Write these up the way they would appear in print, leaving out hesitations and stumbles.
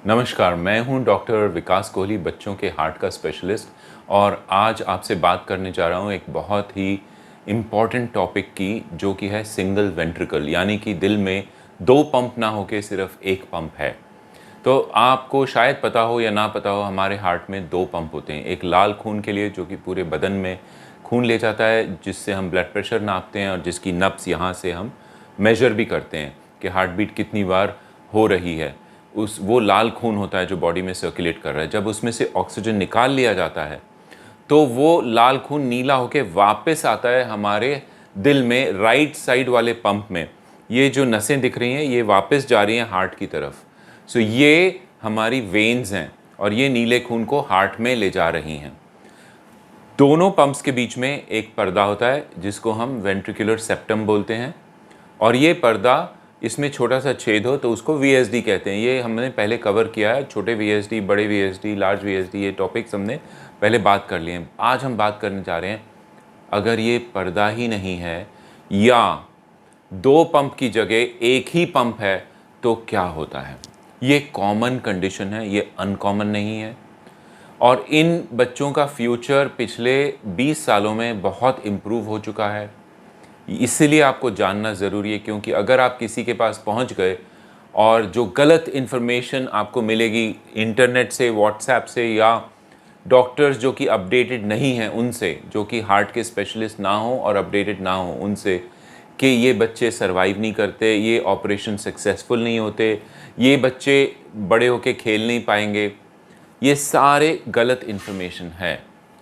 नमस्कार, मैं हूं डॉक्टर विकास कोहली, बच्चों के हार्ट का स्पेशलिस्ट। और आज आपसे बात करने जा रहा हूं एक बहुत ही इम्पॉर्टेंट टॉपिक की, जो कि है सिंगल वेंट्रिकल, यानी कि दिल में दो पंप ना होके सिर्फ एक पंप है। तो आपको शायद पता हो या ना पता हो, हमारे हार्ट में दो पंप होते हैं। एक लाल खून के लिए, जो कि पूरे बदन में खून ले जाता है, जिससे हम ब्लड प्रेशर नापते हैं और जिसकी नब्स यहाँ से हम मेजर भी करते हैं कि हार्ट बीट कितनी बार हो रही है। वो लाल खून होता है जो बॉडी में सर्कुलेट कर रहा है। जब उसमें से ऑक्सीजन निकाल लिया जाता है तो वो लाल खून नीला होके वापस आता है हमारे दिल में, राइट साइड वाले पंप में। ये जो नसें दिख रही हैं, ये वापस जा रही हैं हार्ट की तरफ। सो ये हमारी वेन्स हैं और ये नीले खून को हार्ट में ले जा रही हैं। दोनों पंप्स के बीच में एक पर्दा होता है जिसको हम वेंट्रिकुलर सेप्टम बोलते हैं, और ये पर्दा, इसमें छोटा सा छेद हो तो उसको वीएसडी कहते हैं। ये हमने पहले कवर किया है, छोटे वीएसडी, बड़े वीएसडी, लार्ज वीएसडी, ये टॉपिक्स हमने पहले बात कर लिए हैं। आज हम बात करने जा रहे हैं, अगर ये पर्दा ही नहीं है या दो पंप की जगह एक ही पंप है तो क्या होता है। ये कॉमन कंडीशन है, ये अनकॉमन नहीं है। और इन बच्चों का फ्यूचर पिछले 20 सालों में बहुत इम्प्रूव हो चुका है। इसीलिए आपको जानना ज़रूरी है, क्योंकि अगर आप किसी के पास पहुंच गए और जो गलत इन्फॉर्मेशन आपको मिलेगी इंटरनेट से, व्हाट्सएप से, या डॉक्टर्स जो कि अपडेटेड नहीं हैं उनसे, जो कि हार्ट के स्पेशलिस्ट ना हो और अपडेटेड ना हो उनसे, कि ये बच्चे सरवाइव नहीं करते, ये ऑपरेशन सक्सेसफुल नहीं होते, ये बच्चे बड़े होके खेल नहीं पाएंगे, ये सारे गलत इन्फॉर्मेशन है।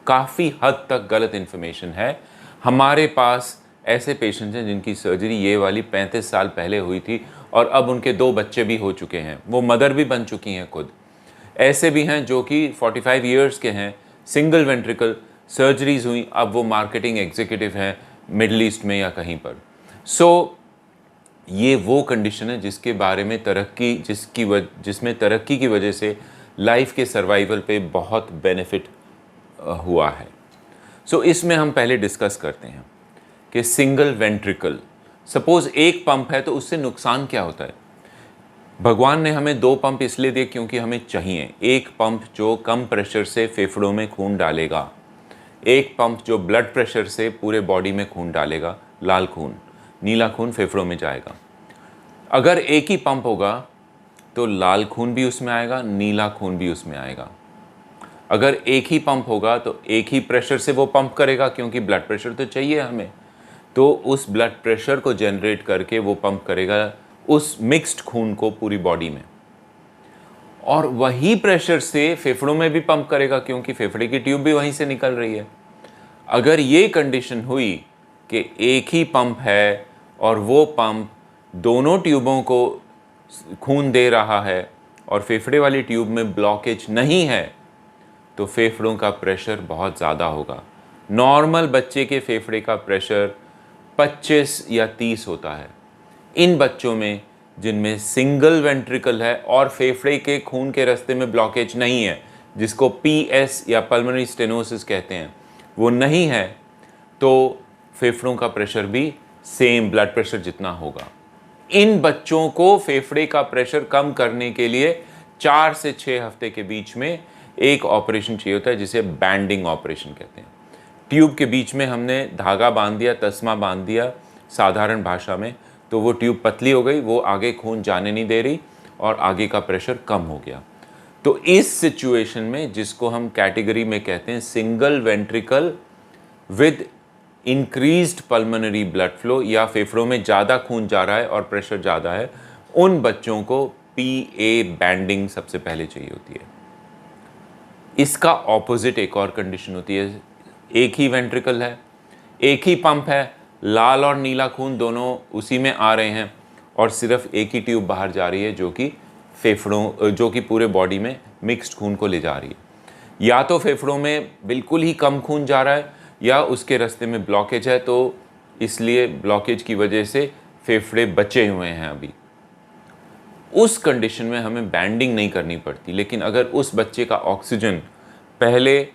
काफ़ी हद तक गलत इन्फॉर्मेशन है। हमारे पास ऐसे पेशेंट्स हैं जिनकी सर्जरी ये वाली 35 साल पहले हुई थी और अब उनके 2 बच्चे भी हो चुके हैं, वो मदर भी बन चुकी हैं खुद। ऐसे भी हैं जो कि 45 इयर्स के हैं, सिंगल वेंट्रिकल, सर्जरीज हुई, अब वो मार्केटिंग एग्जीक्यूटिव हैं मिडल ईस्ट में या कहीं पर। ये वो कंडीशन है जिसके बारे में जिसमें तरक्की की वजह से लाइफ के सर्वाइवल पे बहुत बेनिफिट हुआ है। इसमें हम पहले डिस्कस करते हैं कि सिंगल वेंट्रिकल, सपोज एक पंप है तो उससे नुकसान क्या होता है। भगवान ने हमें 2 पंप इसलिए दिए क्योंकि हमें चाहिए। एक पंप जो कम प्रेशर से फेफड़ों में खून डालेगा, एक पंप जो ब्लड प्रेशर से पूरे बॉडी में खून डालेगा, लाल खून, नीला खून फेफड़ों में जाएगा। अगर एक ही पंप होगा तो लाल खून भी उसमें आएगा, नीला खून भी उसमें आएगा। अगर एक ही पंप होगा तो एक ही प्रेशर से वो पंप करेगा, क्योंकि ब्लड प्रेशर तो चाहिए हमें, तो उस ब्लड प्रेशर को जनरेट करके वो पंप करेगा उस मिक्स्ड खून को पूरी बॉडी में, और वही प्रेशर से फेफड़ों में भी पंप करेगा, क्योंकि फेफड़े की ट्यूब भी वहीं से निकल रही है। अगर ये कंडीशन हुई कि एक ही पंप है और वो पंप दोनों ट्यूबों को खून दे रहा है और फेफड़े वाली ट्यूब में ब्लॉकेज नहीं है, तो फेफड़ों का प्रेशर बहुत ज़्यादा होगा। नॉर्मल बच्चे के फेफड़े का प्रेशर 25 या 30 होता है। इन बच्चों में जिनमें सिंगल वेंट्रिकल है और फेफड़े के खून के रास्ते में ब्लॉकेज नहीं है, जिसको पीएस या पल्मोनरी स्टेनोसिस कहते हैं, वो नहीं है, तो फेफड़ों का प्रेशर भी सेम ब्लड प्रेशर जितना होगा। इन बच्चों को फेफड़े का प्रेशर कम करने के लिए 4 से 6 हफ्ते के बीच में एक ऑपरेशन चाहिए होता है, जिसे बैंडिंग ऑपरेशन कहते हैं। ट्यूब के बीच में हमने धागा बांध दिया, तस्मा बांध दिया साधारण भाषा में, तो वो ट्यूब पतली हो गई, वो आगे खून जाने नहीं दे रही और आगे का प्रेशर कम हो गया। तो इस सिचुएशन में, जिसको हम कैटेगरी में कहते हैं single ventricle with increased pulmonary blood flow, या फेफड़ों में ज़्यादा खून जा रहा है और प्रेशर ज़्यादा है, उन बच्चों को पीए बैंडिंग सबसे पहले चाहिए होती है। इसका ऑपोजिट एक और कंडीशन होती है, एक ही वेंट्रिकल है, एक ही पंप है, लाल और नीला खून दोनों उसी में आ रहे हैं, और सिर्फ एक ही ट्यूब बाहर जा रही है जो कि पूरे बॉडी में मिक्स्ड खून को ले जा रही है। या तो फेफड़ों में बिल्कुल ही कम खून जा रहा है, या उसके रास्ते में ब्लॉकेज है, तो इसलिए ब्लॉकेज की वजह से फेफड़े बचे हुए हैं अभी। उस कंडीशन में हमें बैंडिंग नहीं करनी पड़ती। लेकिन अगर उस बच्चे का ऑक्सीजन पहले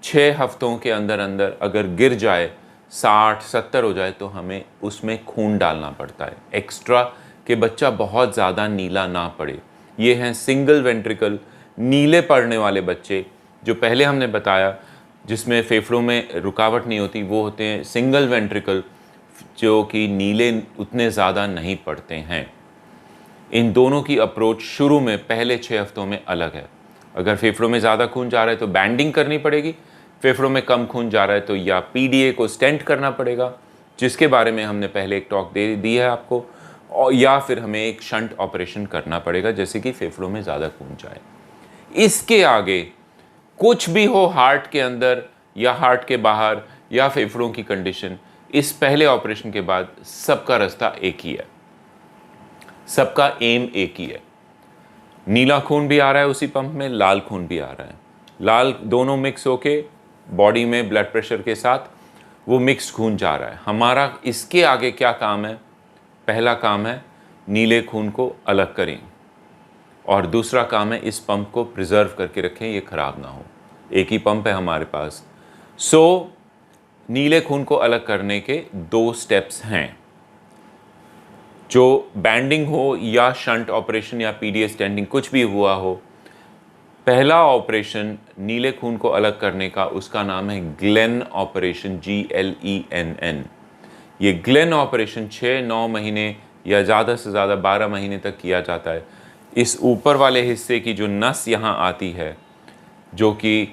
6 हफ्तों के अंदर अंदर अगर गिर जाए, 60-70 हो जाए, तो हमें उसमें खून डालना पड़ता है एक्स्ट्रा, कि बच्चा बहुत ज़्यादा नीला ना पड़े। ये हैं सिंगल वेंट्रिकल नीले पड़ने वाले बच्चे, जो पहले हमने बताया जिसमें फेफड़ों में रुकावट नहीं होती, वो होते हैं सिंगल वेंट्रिकल जो कि नीले उतने ज़्यादा नहीं पड़ते हैं। इन दोनों की अप्रोच शुरू में पहले 6 हफ्तों में अलग है। अगर फेफड़ों में ज़्यादा खून जा रहा है तो बैंडिंग करनी पड़ेगी, फेफड़ों में कम खून जा रहा है तो या पीडीए को स्टेंट करना पड़ेगा, जिसके बारे में हमने पहले एक टॉक दे दी है आपको, और या फिर हमें एक शंट ऑपरेशन करना पड़ेगा जैसे कि फेफड़ों में ज़्यादा खून जाए। इसके आगे कुछ भी हो हार्ट के अंदर या हार्ट के बाहर या फेफड़ों की कंडीशन, इस पहले ऑपरेशन के बाद सबका रास्ता एक ही है, सबका एम एक ही है। नीला खून भी आ रहा है उसी पंप में, लाल खून भी आ रहा है, लाल दोनों मिक्स होके बॉडी में ब्लड प्रेशर के साथ वो मिक्स खून जा रहा है। हमारा इसके आगे क्या काम है? पहला काम है नीले खून को अलग करें, और दूसरा काम है इस पंप को प्रिजर्व करके रखें, ये ख़राब ना हो। एक ही पंप है हमारे पास। नीले खून को अलग करने के 2 स्टेप्स हैं, जो बैंडिंग हो या शंट ऑपरेशन या पीडीए स्टेंटिंग कुछ भी हुआ हो। पहला ऑपरेशन नीले खून को अलग करने का, उसका नाम है ग्लेन ऑपरेशन, GLENN। ये ग्लेन ऑपरेशन 6-9 महीने या ज़्यादा से ज़्यादा 12 महीने तक किया जाता है। इस ऊपर वाले हिस्से की जो नस यहाँ आती है, जो कि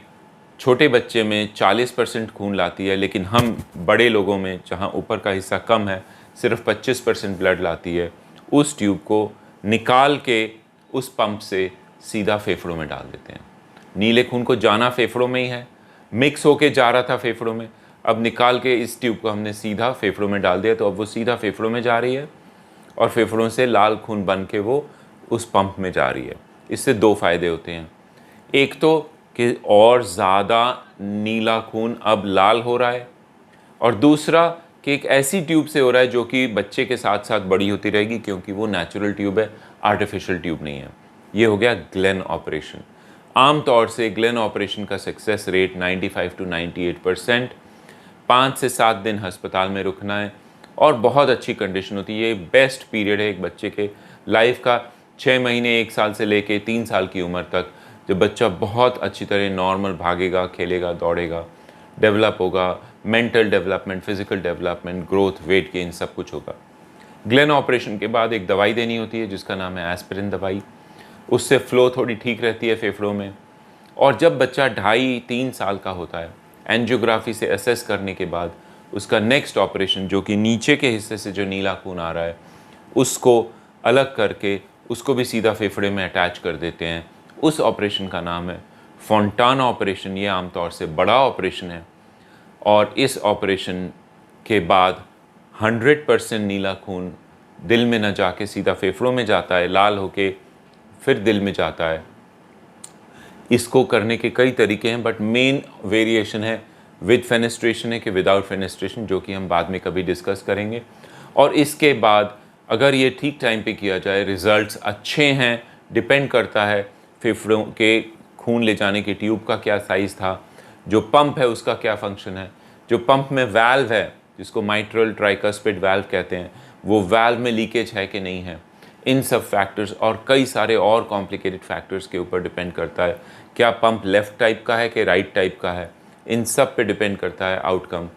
छोटे बच्चे में 40% खून लाती है, लेकिन हम बड़े लोगों में जहाँ ऊपर का हिस्सा कम है सिर्फ 25% ब्लड लाती है, उस ट्यूब को निकाल के उस पंप से सीधा फेफड़ों में डाल देते हैं। नीले खून को जाना फेफड़ों में ही है, मिक्स होके जा रहा था फेफड़ों में, अब निकाल के इस ट्यूब को हमने सीधा फेफड़ों में डाल दिया, तो अब वो सीधा फेफड़ों में जा रही है और फेफड़ों से लाल खून बन के वो उस पंप में जा रही है। इससे 2 फ़ायदे होते हैं, एक तो कि और ज़्यादा नीला खून अब लाल हो रहा है, और दूसरा कि एक ऐसी ट्यूब से हो रहा है जो कि बच्चे के साथ साथ बड़ी होती रहेगी, क्योंकि वो नेचुरल ट्यूब है, आर्टिफिशियल ट्यूब नहीं है। ये हो गया ग्लेन ऑपरेशन। आम तौर से ग्लेन ऑपरेशन का सक्सेस रेट 95 to 98%, 5 से 7 दिन अस्पताल में रुकना है और बहुत अच्छी कंडीशन होती है। ये बेस्ट पीरियड है एक बच्चे के लाइफ का, 6 महीने 1 साल से लेके 3 साल की उम्र तक, जब बच्चा बहुत अच्छी तरह नॉर्मल भागेगा, खेलेगा, दौड़ेगा, डेवलप होगा, mental development, physical development, growth, weight gain सब कुछ होगा। ग्लेन ऑपरेशन के बाद एक दवाई देनी होती है जिसका नाम है एस्पिरिन दवाई, उससे फ़्लो थोड़ी ठीक रहती है फेफड़ों में। और जब बच्चा 2.5-3 साल का होता है, एंजियोग्राफी से असेस करने के बाद उसका नेक्स्ट ऑपरेशन, जो कि नीचे के हिस्से से जो नीला खून आ रहा है उसको अलग करके उसको भी सीधा फेफड़े में अटैच कर देते हैं। उस ऑपरेशन का नाम है फोंटाना ऑपरेशन। ये आमतौर से बड़ा ऑपरेशन है, और इस ऑपरेशन के बाद 100% नीला खून दिल में न जाके सीधा फेफड़ों में जाता है, लाल होके फिर दिल में जाता है। इसको करने के कई तरीके हैं, बट मेन वेरिएशन है विद फेनेस्ट्रेशन है कि विदाउट फेनेस्ट्रेशन, जो कि हम बाद में कभी डिस्कस करेंगे। और इसके बाद अगर ये ठीक टाइम पे किया जाए, रिज़ल्ट्स अच्छे हैं। डिपेंड करता है फेफड़ों के खून ले जाने की ट्यूब का क्या साइज़ था, जो पंप है उसका क्या फंक्शन है, जो पंप में वाल्व है जिसको माइट्रल ट्राइकस्पिड वाल्व कहते हैं, वो वाल्व में लीकेज है कि नहीं है। इन सब फैक्टर्स और कई सारे और कॉम्प्लिकेटेड फैक्टर्स के ऊपर डिपेंड करता है। क्या पंप लेफ़्ट टाइप का है कि राइट टाइप का है, इन सब पे डिपेंड करता है आउटकम।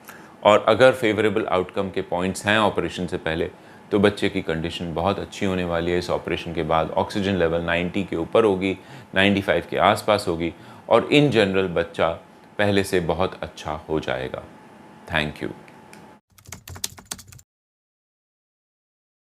और अगर फेवरेबल आउटकम के पॉइंट्स हैं ऑपरेशन से पहले, तो बच्चे की कंडीशन बहुत अच्छी होने वाली है। इस ऑपरेशन के बाद ऑक्सीजन लेवल 90 के ऊपर होगी, 95 के आसपास होगी, और इन जनरल बच्चा पहले से बहुत अच्छा हो जाएगा। Thank you.